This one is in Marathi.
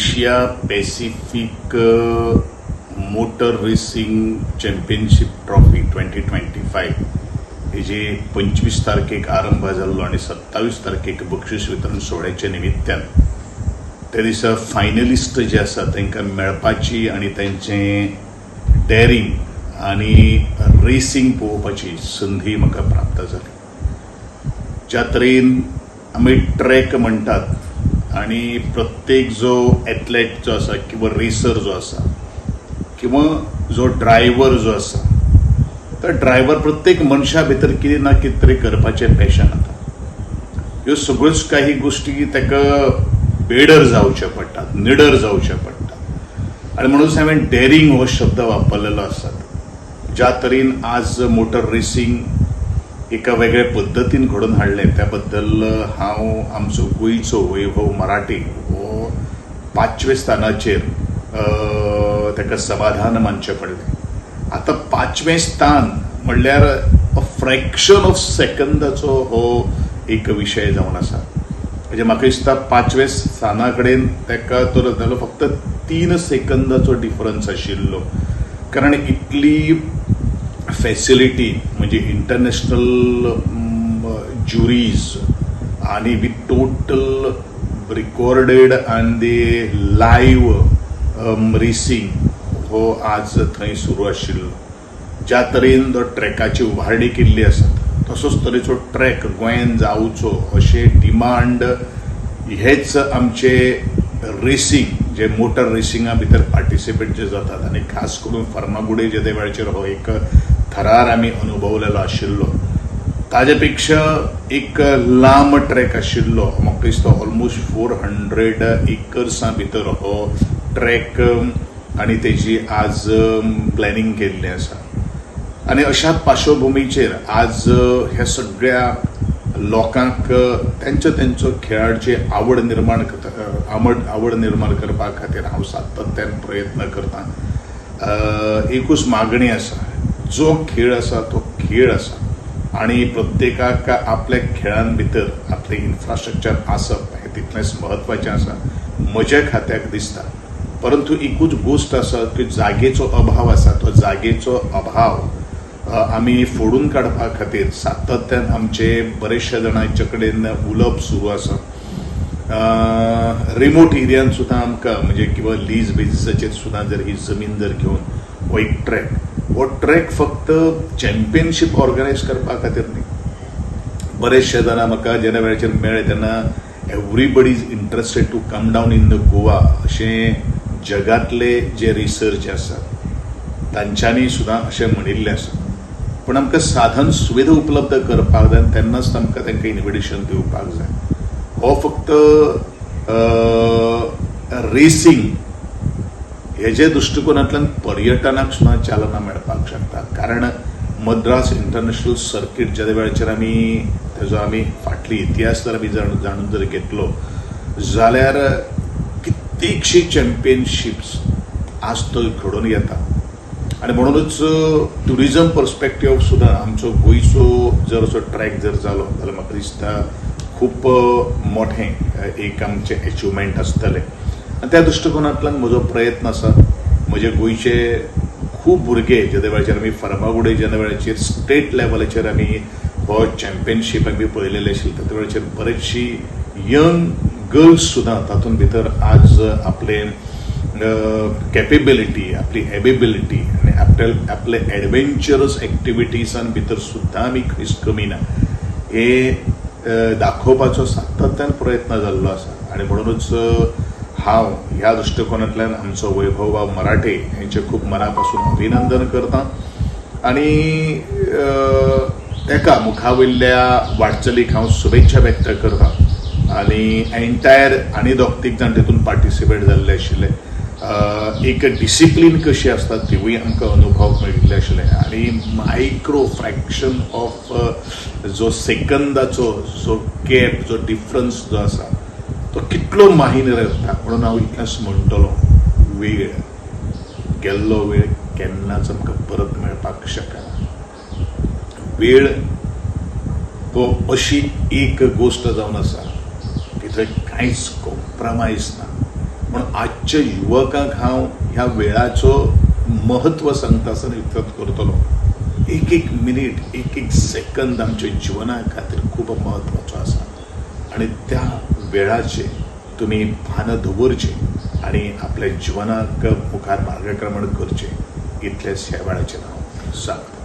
Asia Pacific motor racing championship trophy 2025 हेजे 25 तारखेक आरंभ जाल्लो आणि 27 तारखेक बक्षीस वितरण सोहळ्याच्या निमित्तान त्या दिसा फायनलिस्ट जे आसा तांकां मेळपाची आणि तांचे डेअरिंग आणि रेसिंग पळोवपाची संधी म्हाका प्राप्त जाली. ज्या तरेन आमी ट्रॅक म्हणटात आणि प्रत्येक जो एथलेट जो आसा किंवा रेसर जो आसा किंवा जो ड्रायव्हर जो आसा तर ड्रायव्हर प्रत्येक मनशा भितर कितें ना कितें तरी करपाचें पॅशन आसा. ह्यो सगळ्योच काही गोष्टी ताका बेडर जावचे पडटात, निडर जावचे पडटात आणि म्हणून हांवें डेअरिंग हो शब्द वापरलेलो आसा. ज्या तरेन आज मोटर रेसिंग एका वेगळ्या पद्धतीन घडोवन हाडलें त्या बद्दल हांव आमचो गोंयचो वैभव मराठे हो 5व्या स्थानाचेर ताका समाधान मानचें पडलें. आता 5वें स्थान म्हणल्यार फ्रॅक्शन ऑफ सेकंदाचो हो एक विशय जावन आसा. म्हणजे म्हाका दिसता 5व्या स्थाना कडेन ताका तो जालो फक्त 3 सेकंदाचो डिफरन्स आशिल्लो, कारण इतली फॅसिलिटी म्हणजे इंटरनॅशनल ज्युरीज आणि विथ टोटल रिकॉर्डेड आनी दी लायव्ह रेसिंग हो आज थंय सुरू आशिल्लो. ज्या तरेन तो ट्रॅकाची उभारणी केल्ली आसा तसोच तरेचो ट्रॅक गोंयांत जावचो अशें डिमांड हेच आमचे रेसिंग जे मोटर रेसिंगा भितर पार्टिसिपेट जे जातात आणि खास करून फर्मागुडी जे वेळाचेर हो एक थरार आमी अनुभवलेलो आशिल्लो. ताजे पेक्षा एक लांब ट्रॅक आशिल्लो, म्हाका दिसता ऑलमोस्ट 400 एकर्सा भितर हो ट्रॅक आणि तेजी आज प्लॅनिंग केल्ली आसा. आणि अशा पार्श्वभूमीचेर आज ह्या सगळ्या लोकांक तेंचो खेळाची आवड निर्माण करपा खातीर हांव सातत्यान प्रयत्न करतां. एकूच मागणी आसा, जो खेळ आसा तो खेळ आसा आणि प्रत्येकाक आपल्या खेळां भितर आपले इन्फ्रास्ट्रक्चर आसप हें तितलेंच म्हत्वाचें आसा म्हज्या खात्याक दिसता. परंतु एकूच गोष्ट आसा की जागेचो अभाव आसा, तो जागेचो अभाव आमी फोडून काडपा खातीर सातत्यान आमचे बरेचशे जाणांचे कडेन उलोवप सुरू आसा. रिमोट एरियान सुद्दां आमकां म्हणजे किंवा लीज बेजिसाचेर सुद्दां जर ही जमीन जर घेवन हो ट्रॅक फक्त चॅम्पियनशीप ऑर्गनायज करपा खातीर न्ही. बरेचशे जाणां म्हाका जेन्ना वेळाचेर मेळ्ळे तेन्ना everybody is interested to come down in the Goa अशें जगातले जे रिसर्च आसात तांच्यांनी सुद्दां अशें म्हणिल्लें आसा. पूण आमकां साधन सुविधा उपलब्ध करपाक जाय तेन्नाच आमकां तांकां इन्विटेशन दिवपाक जाय. हो फक्त रेसिंग हेजे दृश्टिकोनांतल्यान पर्यटनाक सुद्दां चालना मेळपाक शकता. कारण मद्रास इंटरनॅशनल सर्कीट ज्या वेळाचेर तेजो आमी फाटली इतिहास जर आमी जाणून जर घेतलो जाल्यार कित्येकशी चॅम्पियनशिप्स आज थंय घडोवन येता. आणि म्हणूनच ट्युरिजम पर्स्पेक्टिव्ह सुद्दां आमचो गोंयचो जर असो ट्रॅक जर जालो जाल्यार म्हाका दिसता खूप मोठें एक आमचें अचिवमेंट आसतलें. आनी त्या दृश्टिकोनांतल्यान म्हजो प्रयत्न आसा. म्हजे गोंयचे खूब भुरगे जे वेळाचेर आमी फर्मागुडी जेन्ना वेळाचेर स्टेट लेवलाचेर आमी हो चॅम्पियनशीप आमी पळयलेले आशिल्ले त्या वेळाचेर बरेचशी यंग गर्ल्स सुद्दां तातूंत भितर आज आपले कॅपेबिलिटी, आपली एबिबिलिटी आणि आपले एडव्हेंचरस एक्टिविटीजां भितर सुद्दां आमी खंयच कमी ना हे दाखोवपाचो सातत्यान प्रयत्न जाल्लो आसा. आणि म्हणूनच हांव ह्या दृश्टिकोनांतल्यान आमचो वैभव मराठे हेंचे खूब मनापासून अभिनंदन करतां आणि तेका मुखावयल्या वाटचालीक हांव शुभेच्छा व्यक्त करतां. आणि एंटायर आनी दोग तीग जाण तितून पार्टिसिपेट जाल्ले आशिल्ले. एक डिसिप्लीन कशी आसता तिवूय आमकां अनुभव मेळिल्ले आशिल्ले आणि मायक्रो फ्रॅक्शन ऑफ जो सेकंदाचो जो गॅप जो डिफरन्स जो आसा तो कितलो माहिन आसता. म्हणून हांव इतलेंच म्हणटलो, वेळ गेल्लो वेळ केन्नाच आमकां परत मेळपाक शकना. वेळ तो अशी एक गोष्ट जावन आसा की थंय कांयच कॉम्प्रमायज ना. म्हणून आजच्या युवकांक हांव ह्या वेळाचो महत्व सांगता आसतना विकत करतलो. एक एक मिनीट, एक एक सेकंद आमच्या जिवना खातीर खूब महत्वाचो आसा आणि त्या वेळाचे तुम्ही भान दवरचे आणि आपल्या जिवनाक मुखार मार्गक्रमण करचे इतलेंच ह्या वेळाचेर हांव सांगता.